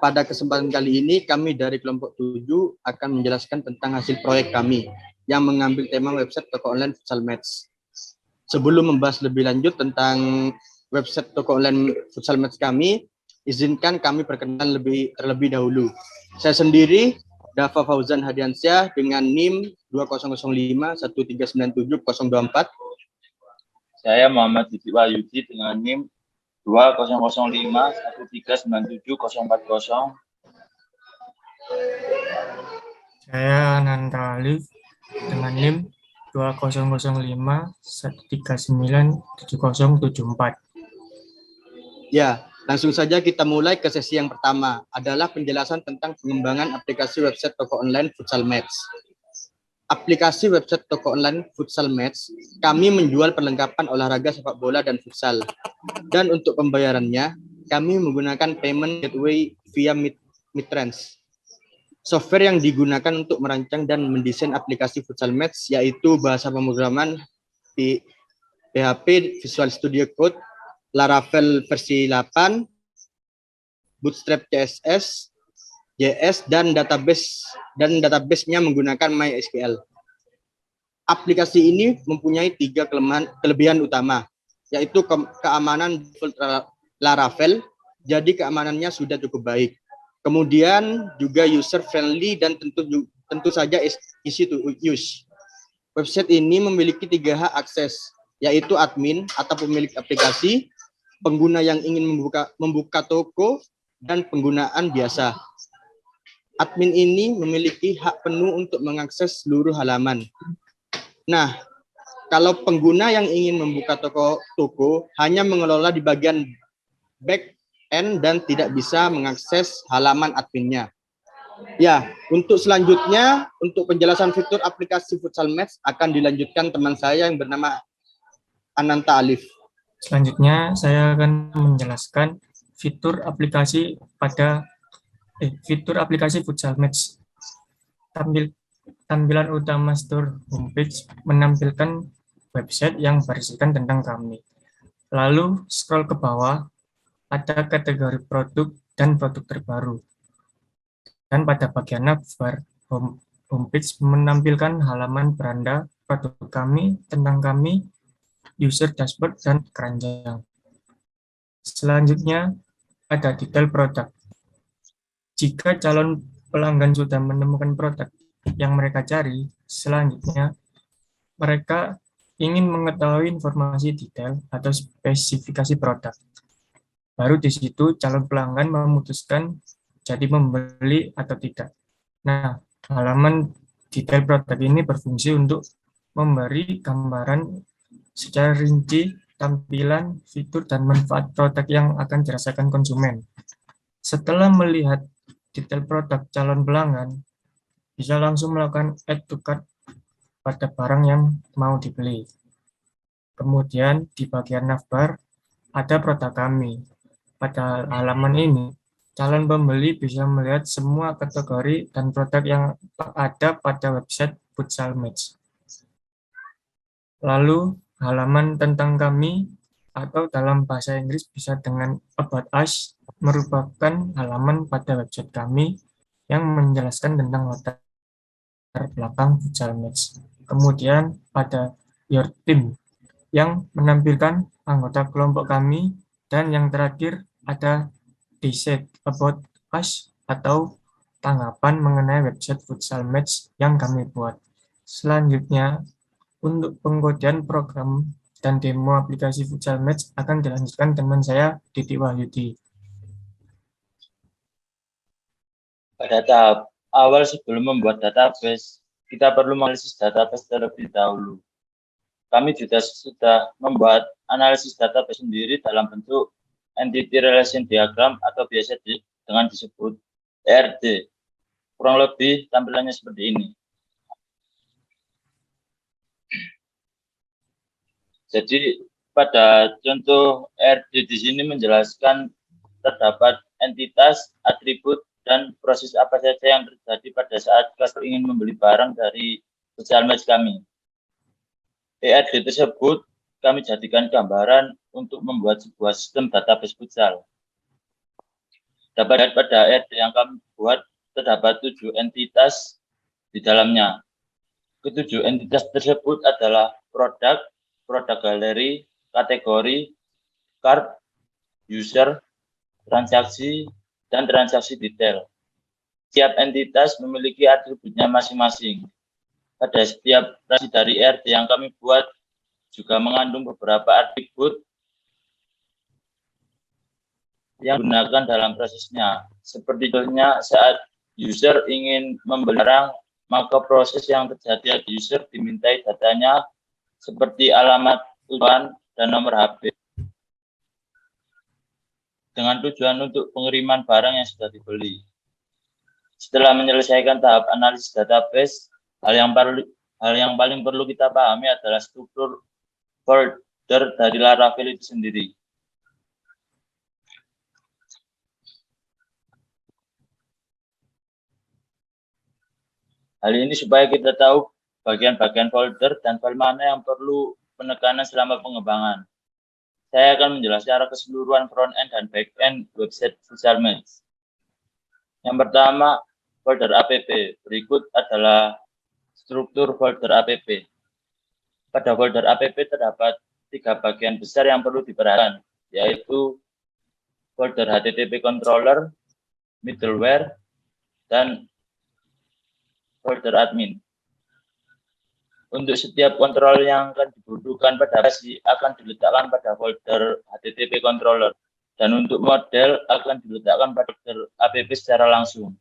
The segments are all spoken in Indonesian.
pada kesempatan kali ini kami dari kelompok 7 akan menjelaskan tentang hasil proyek kami yang mengambil tema website toko online futsal match. Sebelum membahas lebih lanjut tentang website toko online futsal match kami, izinkan kami perkenalan terlebih dahulu. Saya sendiri Dava Fauzan Hadiansyah dengan NIM 200513970024. Saya Muhammad Didi Wahyudi dengan NIM 200513970040. Saya Ananta Alif dengan NIM 200513970074. Ya, langsung saja kita mulai ke sesi yang pertama, adalah penjelasan tentang pengembangan aplikasi website toko online futsal match. Aplikasi website toko online futsal match, kami menjual perlengkapan olahraga sepak bola dan futsal. Dan untuk pembayarannya, kami menggunakan payment gateway via Midtrans. Software yang digunakan untuk merancang dan mendesain aplikasi futsal match yaitu bahasa pemrograman PHP, Visual Studio Code, Laravel versi 8, Bootstrap CSS, JS, dan database-nya menggunakan MySQL. Aplikasi ini mempunyai 3 kelebihan utama, yaitu keamanan default Laravel, jadi keamanannya sudah cukup baik. Kemudian juga user friendly dan tentu saja easy to use. Website ini memiliki 3 hak akses, yaitu admin atau pemilik aplikasi, pengguna yang ingin membuka toko, dan penggunaan biasa. Admin ini memiliki hak penuh untuk mengakses seluruh halaman. Nah, kalau pengguna yang ingin membuka toko hanya mengelola di bagian back end dan tidak bisa mengakses halaman adminnya. Ya, untuk selanjutnya, untuk penjelasan fitur aplikasi futsal match akan dilanjutkan teman saya yang bernama Ananta Alif. Selanjutnya, saya akan menjelaskan fitur aplikasi futsal match. Tampilan utama store homepage menampilkan website yang berisikan tentang kami. Lalu scroll ke bawah, ada kategori produk dan produk terbaru. Dan pada bagian navbar, homepage menampilkan halaman beranda, produk kami, tentang kami, user dashboard, dan keranjang. Selanjutnya, ada detail produk. Jika calon pelanggan sudah menemukan produk yang mereka cari, selanjutnya mereka ingin mengetahui informasi detail atau spesifikasi produk. Baru di situ calon pelanggan memutuskan jadi membeli atau tidak. Nah, halaman detail produk ini berfungsi untuk memberi gambaran secara rinci tampilan, fitur, dan manfaat produk yang akan dirasakan konsumen. Setelah melihat detail produk calon pelanggan, bisa langsung melakukan add to cart pada barang yang mau dibeli. Kemudian di bagian navbar ada produk kami. Pada halaman ini, calon pembeli bisa melihat semua kategori dan produk yang ada pada website futsal match. Lalu halaman tentang kami atau dalam bahasa Inggris bisa dengan About Us merupakan halaman pada website kami yang menjelaskan tentang latar belakang futsal match. Kemudian pada Your Team yang menampilkan anggota kelompok kami, dan yang terakhir ada Decide About Us atau tanggapan mengenai website futsal match yang kami buat. Selanjutnya, untuk pengkodean program dan demo aplikasi futsal match akan dilanjutkan teman saya Didi Wahyudi. Pada tahap awal sebelum membuat database, kita perlu menganalisis database terlebih dahulu. Kami juga sudah membuat analisis database sendiri dalam bentuk Entity Relation Diagram atau biasa dengan disebut ERD. Kurang lebih tampilannya seperti ini. Jadi pada contoh ERD di sini menjelaskan terdapat entitas, atribut, dan proses apa saja yang terjadi pada saat customer ingin membeli barang dari futsal match kami. ERD tersebut kami jadikan gambaran untuk membuat sebuah sistem database futsal. Dapat dilihat pada RD yang kami buat, terdapat 7 entitas di dalamnya. Ketujuh entitas tersebut adalah produk, produk galeri, kategori, card, user, transaksi, dan transaksi detail. Setiap entitas memiliki atributnya masing-masing. Pada setiap transaksi dari RD yang kami buat juga mengandung beberapa atribut yang digunakan dalam prosesnya. Seperti contohnya saat user ingin membeli barang, maka proses yang terjadi di user dimintai datanya seperti alamat tujuan dan nomor HP. Dengan tujuan untuk pengiriman barang yang sudah dibeli. Setelah menyelesaikan tahap analisis database, hal yang paling perlu kita pahami adalah struktur folder dari Laravel itu sendiri. Hal ini supaya kita tahu bagian-bagian folder dan file mana yang perlu penekanan selama pengembangan. Saya akan menjelaskan secara keseluruhan front-end dan back-end website Fullsharmets. Yang pertama, folder app. Berikut adalah struktur folder app. Pada folder app terdapat 3 bagian besar yang perlu diperhatikan, yaitu folder HTTP controller, middleware, dan folder admin. Untuk setiap kontrol yang akan dibutuhkan pada aplikasi akan diletakkan pada folder HTTP controller, dan untuk model akan diletakkan pada folder app secara langsung.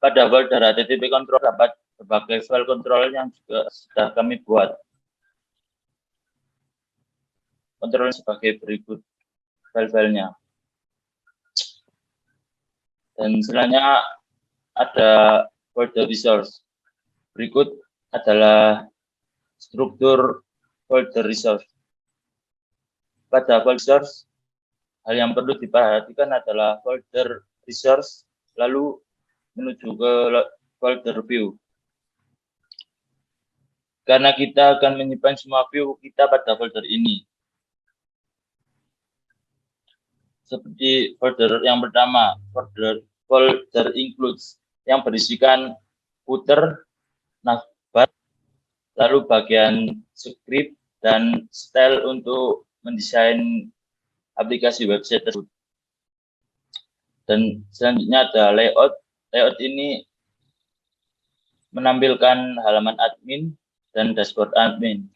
Pada folder HTTP controller dapat berbagai file control yang juga sudah kami buat. Kontrol sebagai berikut file-filenya. Dan selanjutnya ada folder resource. Berikut adalah struktur folder resource. Pada folder resource, hal yang perlu diperhatikan adalah folder resource, lalu menuju ke folder view. Karena kita akan menyimpan semua view kita pada folder ini. Seperti folder yang pertama, folder includes, yang berisikan footer, navbar, lalu bagian script dan style untuk mendesain aplikasi website tersebut. Dan selanjutnya ada layout. Layout ini menampilkan halaman admin dan dashboard admin.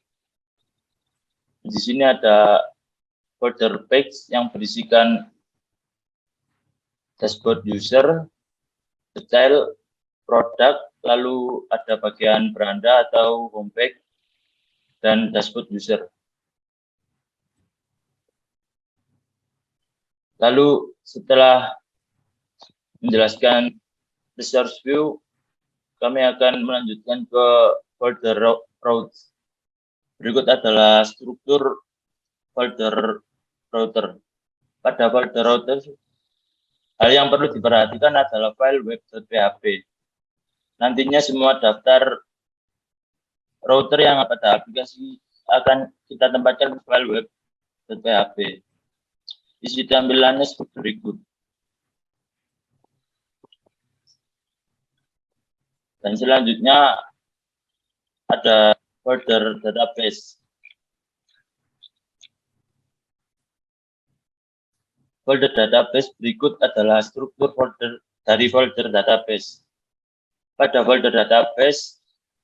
Di sini ada folder page yang berisikan dashboard user, detail, produk, lalu ada bagian beranda atau homepage, dan dashboard user. Lalu setelah menjelaskan resource view, kami akan melanjutkan ke folder routes. Berikut adalah struktur folder router. Pada folder router, hal yang perlu diperhatikan adalah file web.php. Nantinya semua daftar router yang ada pada aplikasi akan kita tempatkan di file web.php. Isi tampilannya seperti berikut. Dan selanjutnya ada folder database. Folder database berikut adalah struktur folder dari folder database. Pada folder database,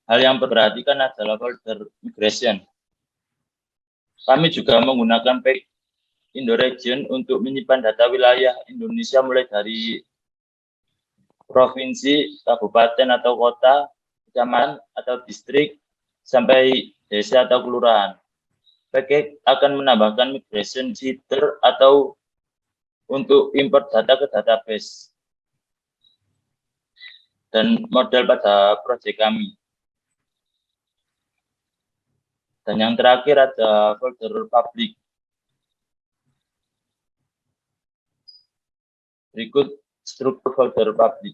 hal yang diperhatikan adalah folder migration. Kami juga menggunakan pack Indo-region untuk menyimpan data wilayah Indonesia mulai dari provinsi, kabupaten atau kota, kecamatan atau distrik, sampai desa atau kelurahan. Package akan menambahkan migration header atau untuk import data ke database. Dan model pada proyek kami. Dan yang terakhir ada folder public. Berikut struktur folder public.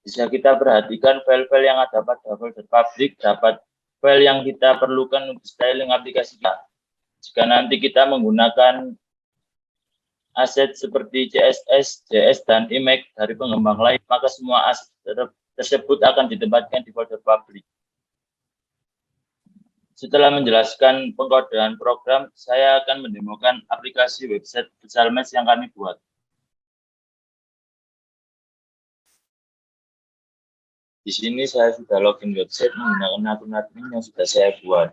Bisa kita perhatikan file-file yang ada pada folder public dapat file yang kita perlukan untuk styling aplikasi kita. Jika nanti kita menggunakan aset seperti CSS, JS, dan image dari pengembang lain, maka semua aset tersebut akan ditempatkan di folder publik. Setelah menjelaskan pengkodean program, saya akan mendemokan aplikasi website Futsal Match yang kami buat. Di sini saya sudah login website menggunakan akun admin yang sudah saya buat.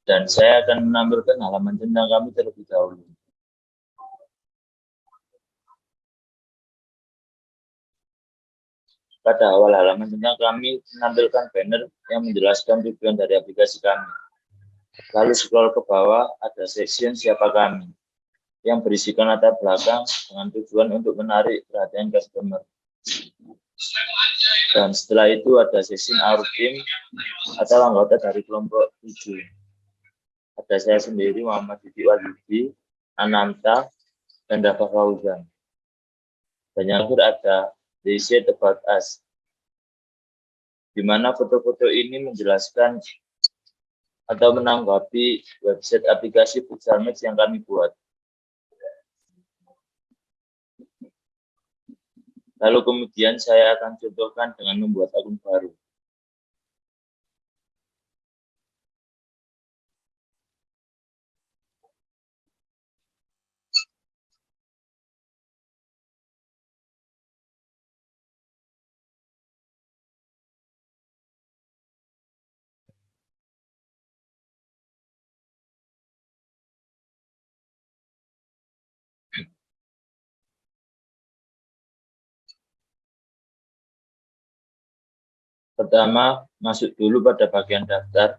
Dan saya akan menampilkan halaman tentang kami terlebih dahulu. Pada awal halaman tentang kami menampilkan banner yang menjelaskan tujuan dari aplikasi kami. Lalu scroll ke bawah ada section siapa kami yang berisikan latar belakang dengan tujuan untuk menarik perhatian customer. Dan setelah itu ada section our team atau anggota dari kelompok 7. Ada saya sendiri, Muhammad Didi Wahyudi, Ananta, dan Dafa Fauzan. Dan yang terakhir ada They Said About Us, di mana foto-foto ini menjelaskan atau menanggapi website aplikasi Futsal Match yang kami buat. Lalu kemudian saya akan contohkan dengan membuat akun baru. Pertama, masuk dulu pada bagian daftar.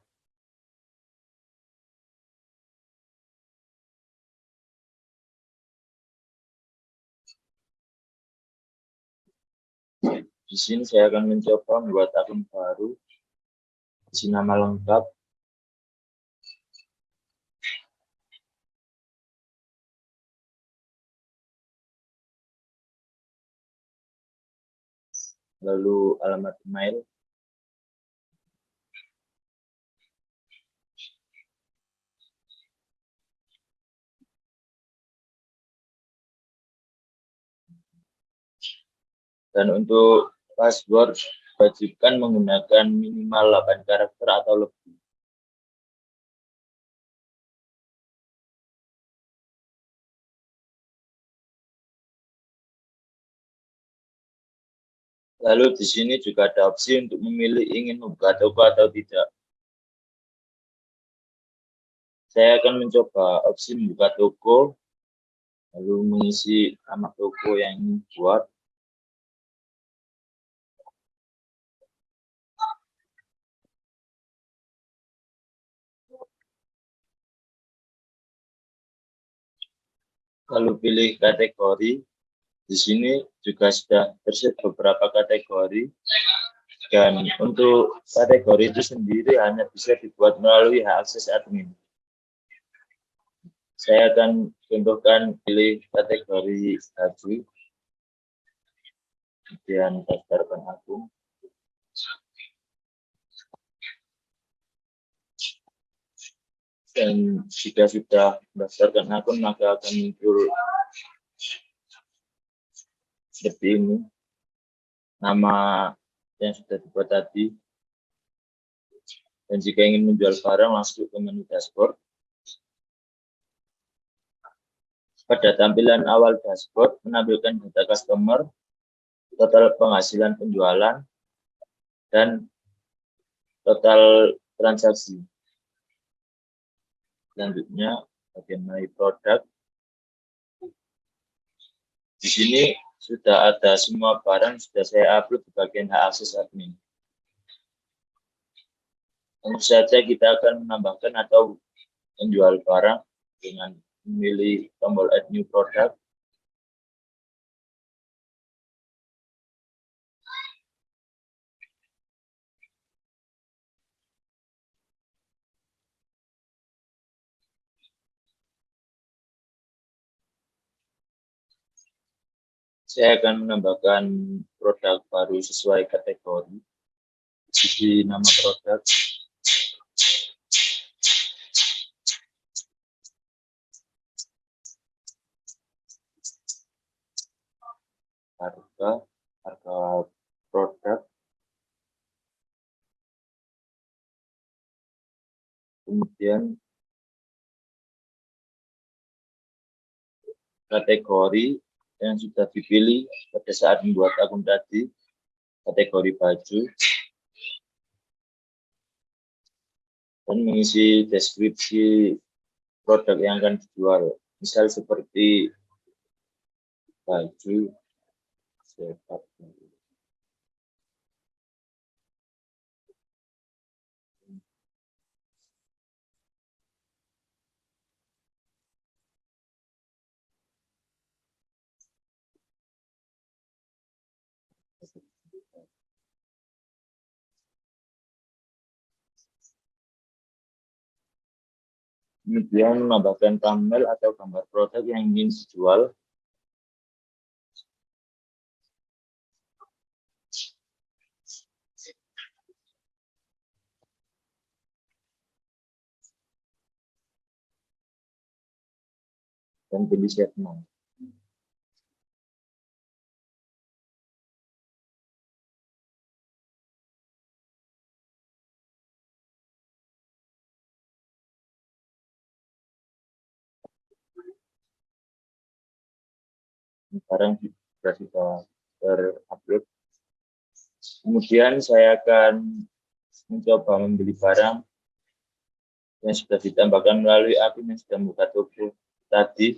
Di sini saya akan mencoba membuat akun baru. Isi nama lengkap. Lalu alamat email. Dan untuk password, wajibkan menggunakan minimal 8 karakter atau lebih. Lalu di sini juga ada opsi untuk memilih ingin membuka toko atau tidak. Saya akan mencoba opsi membuka toko, lalu mengisi nama toko yang ingin buat. Lalu pilih kategori. Di sini juga sudah tersedia beberapa kategori. Dan untuk kategori itu sendiri hanya bisa dibuat melalui hak akses admin. Saya akan contohkan pilih kategori baju. Kemudian daftarkan akun. Dan jika sudah mendaftarkan akun, maka akan muncul seperti ini. Nama yang sudah dibuat tadi. Dan jika ingin menjual barang, langsung ke menu dashboard. Pada tampilan awal dashboard, menampilkan data customer, total penghasilan penjualan, dan total transaksi. Selanjutnya, bagian My Product. Di sini sudah ada semua barang, sudah saya upload di bagian hak akses admin. Tentu saja kita akan menambahkan atau menjual barang dengan memilih tombol Add New Product. Saya akan menambahkan produk baru sesuai kategori. Isi nama produk. harga produk, kemudian kategori yang sudah dipilih pada saat membuat akun tadi, kategori baju, dan mengisi deskripsi produk yang akan dijual, misal seperti baju sepak bola. Kemudian menambahkan thumbnail atau gambar produk yang ingin dijual. Dan pilih save now. Barang sudah terupload. Kemudian saya akan mencoba membeli barang yang sudah ditambahkan melalui akun yang sudah membuka toko tadi.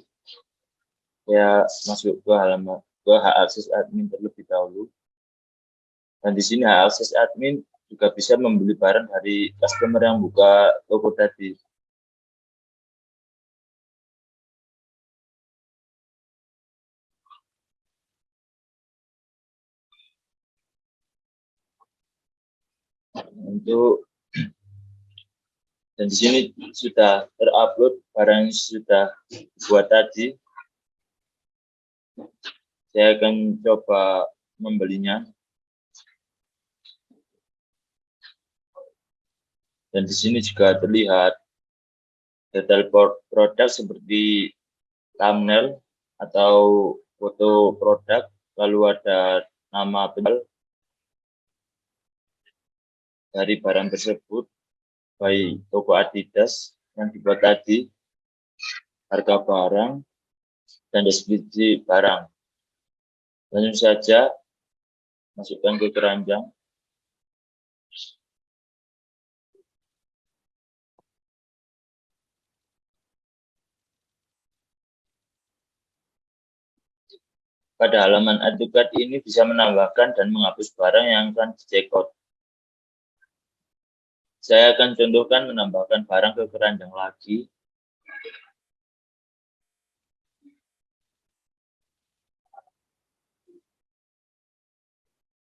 Saya masuk ke halaman hak akses admin terlebih dahulu. Dan di sini hak akses admin juga bisa membeli barang dari customer yang buka toko tadi. Dan di sini sudah terupload barang yang sudah dibuat tadi. Saya akan coba membelinya. Dan di sini juga terlihat detail produk seperti thumbnail atau foto produk, lalu ada nama penjual dari barang tersebut, baik toko Adidas yang dibuat tadi, harga barang, dan deskripsi barang. Langsung saja masukkan ke keranjang. Pada halaman add to cart ini bisa menambahkan dan menghapus barang yang akan di-checkout. Saya akan contohkan menambahkan barang ke keranjang lagi.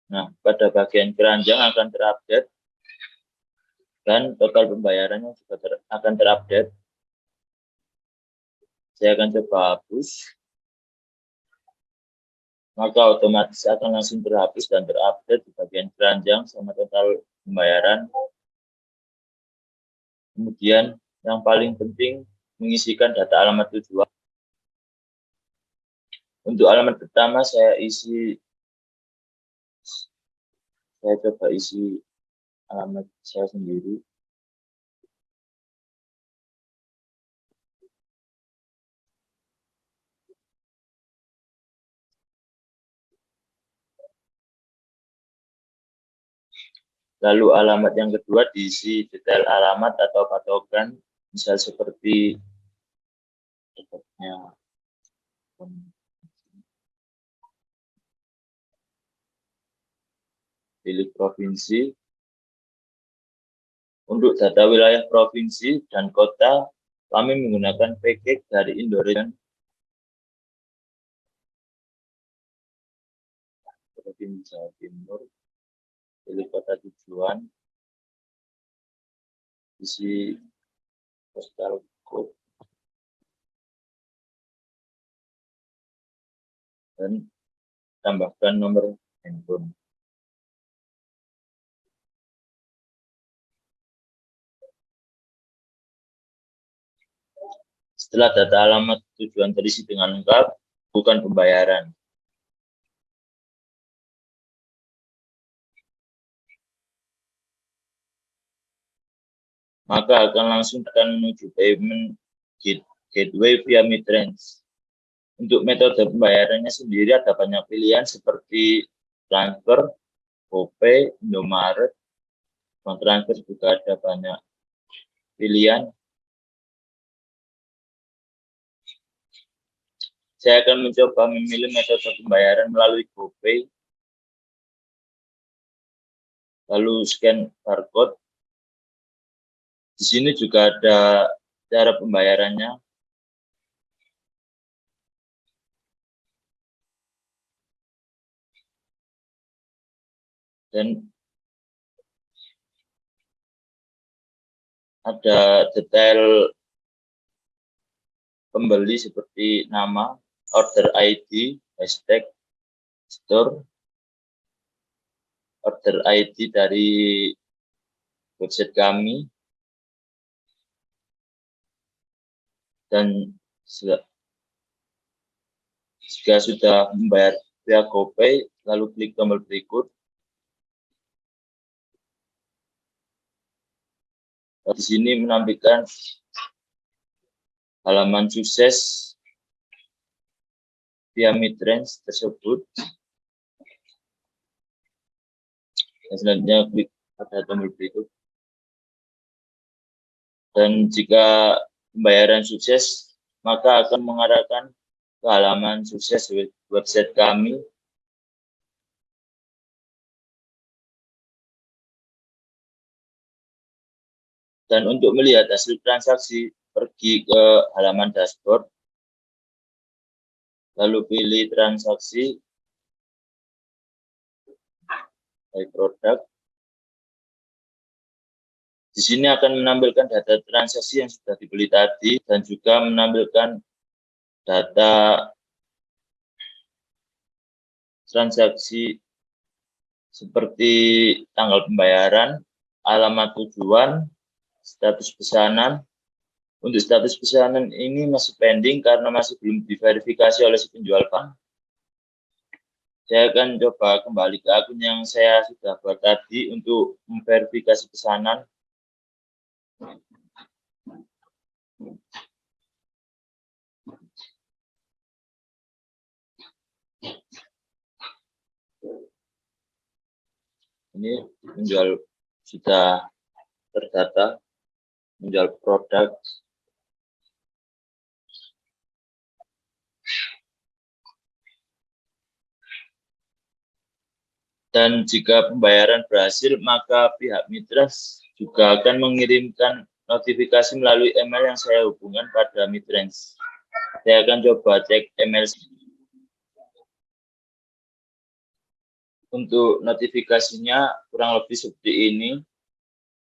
Nah, pada bagian keranjang akan terupdate dan total pembayarannya juga akan terupdate. Saya akan coba hapus. Maka otomatis akan langsung terhapus dan terupdate di bagian keranjang sama total pembayaran. Kemudian yang paling penting mengisikan data alamat tujuan. Untuk alamat pertama saya coba isi alamat saya sendiri. Lalu alamat yang kedua diisi detail alamat atau patokan, misal seperti pilih provinsi. Untuk data wilayah provinsi dan kota, kami menggunakan package dari Indoregion. Provinsi Jawa Timur, pilih kota tujuan, isi postal code, dan tambahkan nomor handphone. Setelah data alamat tujuan terisi dengan lengkap, bukan pembayaran. maka akan langsung menuju payment gateway via Mitrans. Untuk metode pembayarannya sendiri ada banyak pilihan seperti transfer, GoPay, Indomaret, bank transfer juga ada banyak pilihan. Saya akan mencoba memilih metode pembayaran melalui GoPay, lalu scan barcode. Di sini juga ada cara pembayarannya. Dan ada detail pembeli seperti nama, order ID, hashtag, store, order ID dari website kami, dan jika sudah membayar via GoPay, lalu klik tombol berikut. Di sini menampilkan halaman sukses via Mitrans tersebut. Dan selanjutnya klik pada tombol berikut. Dan jika pembayaran sukses, maka akan mengarahkan ke halaman sukses website kami. Dan untuk melihat hasil transaksi, pergi ke halaman dashboard, lalu pilih transaksi, by product. Di sini akan menampilkan data transaksi yang sudah dibeli tadi dan juga menampilkan data transaksi seperti tanggal pembayaran, alamat tujuan, status pesanan. Untuk status pesanan ini masih pending karena masih belum diverifikasi oleh si penjual bank. Saya akan coba kembali ke akun yang saya sudah buat tadi untuk memverifikasi pesanan. Ini penjual sudah terdata, menjual produk. Dan jika pembayaran berhasil, maka pihak Mitrans juga akan mengirimkan notifikasi melalui email yang saya hubungkan pada Mitrans. Saya akan coba cek email. Untuk notifikasinya kurang lebih seperti ini.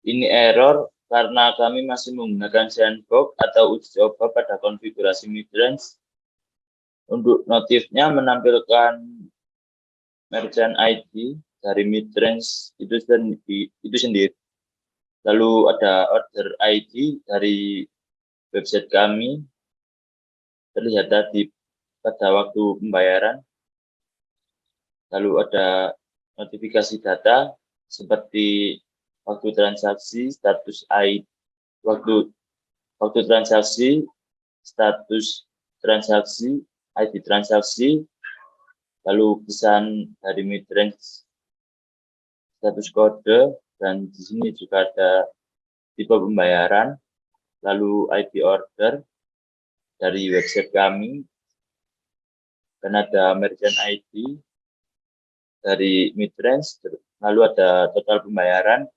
Ini error karena kami masih menggunakan sandbox atau uji coba pada konfigurasi Mitrans. Untuk notifnya menampilkan merchant ID dari Mitrans itu sendiri. Lalu ada order ID dari website kami, terlihat tadi pada waktu pembayaran. Lalu ada notifikasi data seperti waktu transaksi, status ID, waktu transaksi, status transaksi, ID transaksi, lalu pesan dari Mitrans, status kode, dan di sini juga ada tipe pembayaran, lalu ID order dari website kami, dan ada merchant ID dari Mitrans, lalu ada total pembayaran,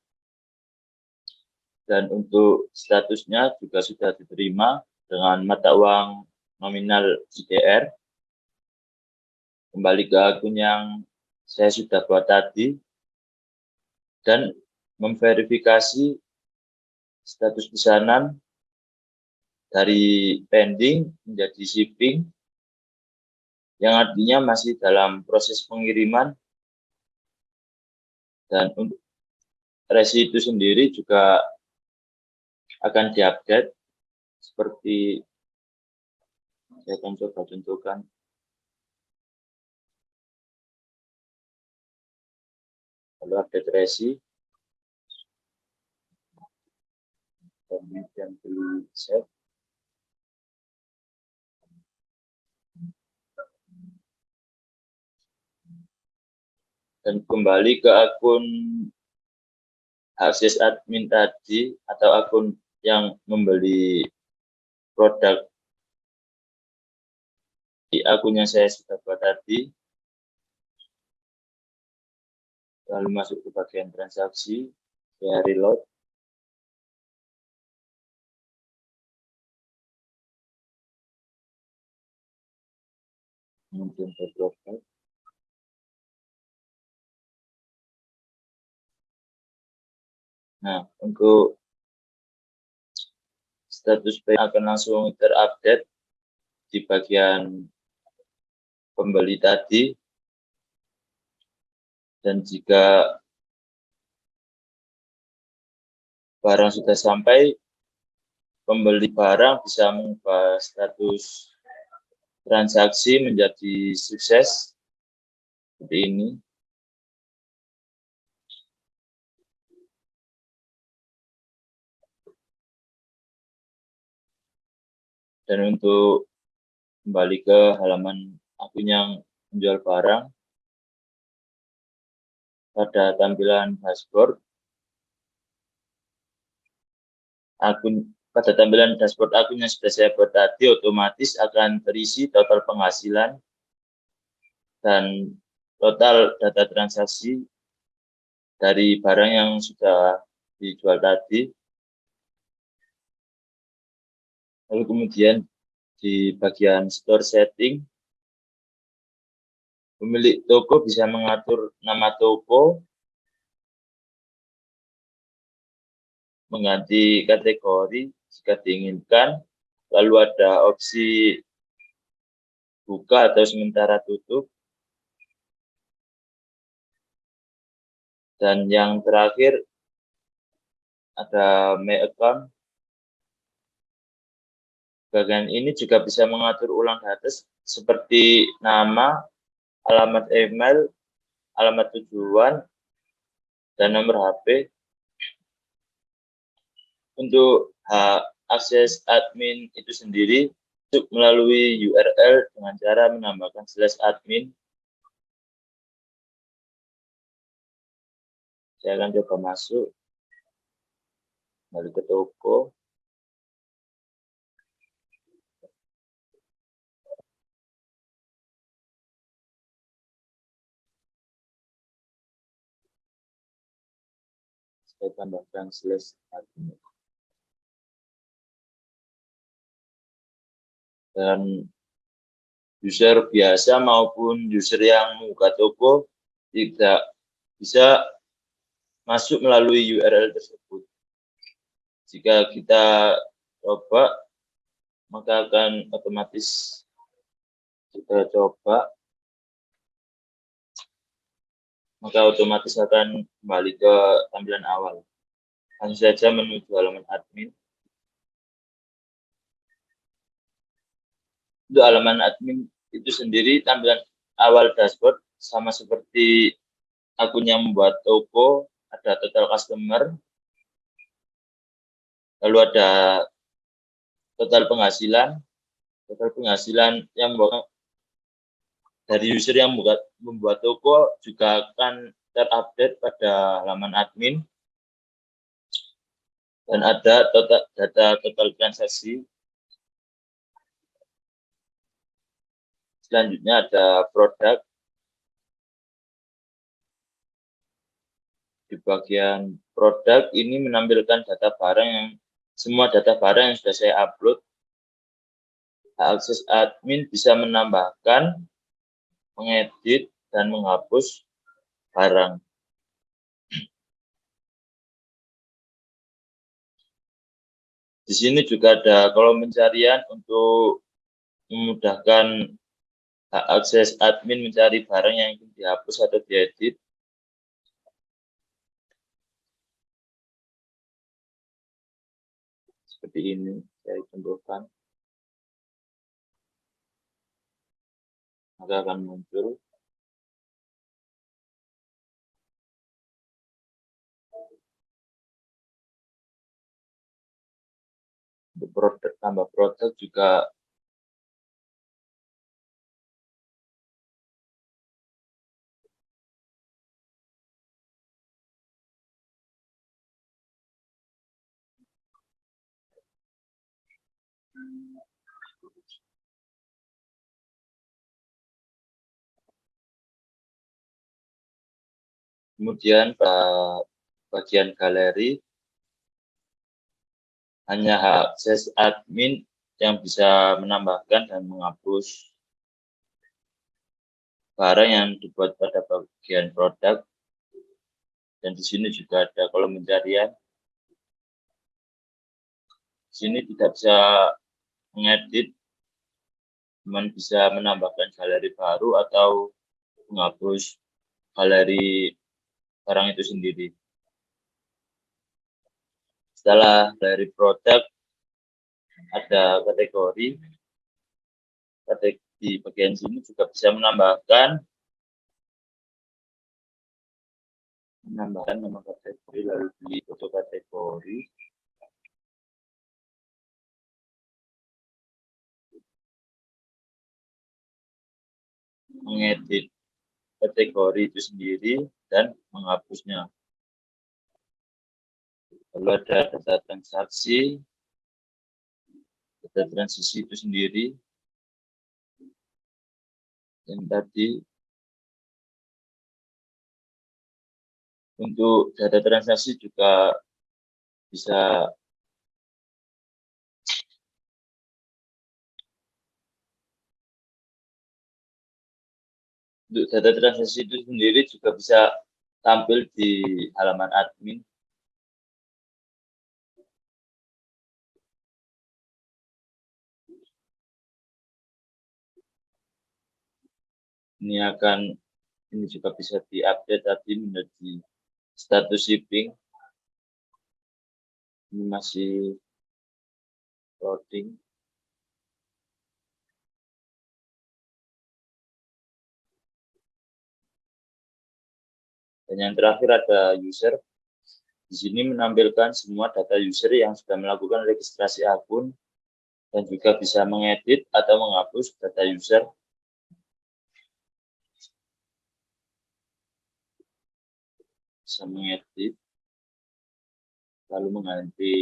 dan untuk statusnya juga sudah diterima dengan mata uang nominal IDR. Kembali ke akun yang saya sudah buat tadi dan memverifikasi status pesanan dari pending menjadi shipping, yang artinya masih dalam proses pengiriman. Dan untuk resi itu sendiri juga akan diupdate seperti saya akan coba contohkan. Lalu update resi. kemudian pilih save. Dan kembali ke akun akses admin tadi atau akun yang membeli produk di akun yang saya sudah buat tadi. Lalu masuk ke bagian transaksi, ya reload. Kemudian ke produk. Nah, untuk status pay akan langsung terupdate di bagian pembeli tadi. Dan jika barang sudah sampai, pembeli barang bisa mengubah status transaksi menjadi sukses seperti ini. Dan untuk kembali ke halaman akun yang menjual barang, pada tampilan dashboard, pada tampilan dashboard akun yang sudah saya buat tadi otomatis akan terisi total penghasilan dan total data transaksi dari barang yang sudah dijual tadi. Lalu kemudian di bagian store setting, pemilik toko bisa mengatur nama toko, mengganti kategori jika diinginkan, lalu ada opsi buka atau sementara tutup, dan yang terakhir ada My Account. Bagian ini juga bisa mengatur ulang data seperti nama, alamat email, alamat tujuan, dan nomor HP. Untuk akses admin itu sendiri melalui URL dengan cara menambahkan /admin. Saya akan coba masuk, kembali ke toko. Saya tambahkan /admin. Dan user biasa maupun user yang membuka toko tidak bisa masuk melalui URL tersebut. Jika kita coba, maka akan otomatis kita coba, maka otomatis akan kembali ke tampilan awal. Langsung saja menuju halaman admin. Untuk halaman admin itu sendiri, tampilan awal dashboard sama seperti akun yang membuat toko, ada total customer, lalu ada total penghasilan yang dari user yang membuat toko juga akan terupdate pada halaman admin, dan ada data total transaksi. Selanjutnya ada produk. Di bagian produk ini menampilkan semua data barang yang sudah saya upload. Akses admin bisa menambahkan, mengedit, dan menghapus barang. Di sini juga ada kolom pencarian untuk memudahkan akses admin mencari barang yang ingin dihapus atau diedit. Seperti ini saya contohkan, maka akan muncul. Untuk produk, tambah produk juga kemudian bagian galeri hanya hak akses admin yang bisa menambahkan dan menghapus barang yang dibuat pada bagian produk. Dan di sini juga ada kolom pencarian. Di sini tidak bisa mengedit, cuman bisa menambahkan galeri baru atau menghapus galeri barang itu sendiri. Setelah dari produk, ada kategori. Di bagian sini juga bisa menambahkan nama kategori, lalu di foto kategori. Mengedit kategori itu sendiri dan menghapusnya. Lalu ada data transaksi, data transisi itu sendiri. Yang tadi untuk data transaksi juga bisa untuk data transaksi itu sendiri juga bisa tampil di halaman admin. Ini juga bisa diupdate tadi menjadi status shipping. Ini masih loading. Dan yang terakhir ada user. Di sini menampilkan semua data user yang sudah melakukan registrasi akun dan juga bisa mengedit atau menghapus data user. Bisa mengedit, lalu mengganti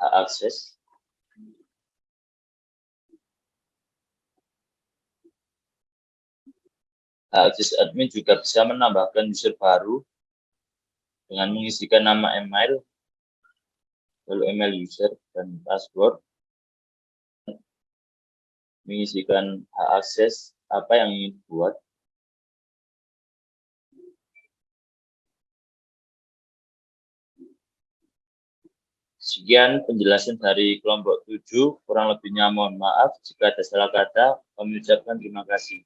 hak akses. Hak akses admin juga bisa menambahkan user baru dengan mengisikan nama email, lalu email user dan password. Mengisikan hak akses apa yang ingin dibuat. Sekian penjelasan dari kelompok 7, kurang lebihnya mohon maaf jika ada salah kata. Kami ucapkan terima kasih.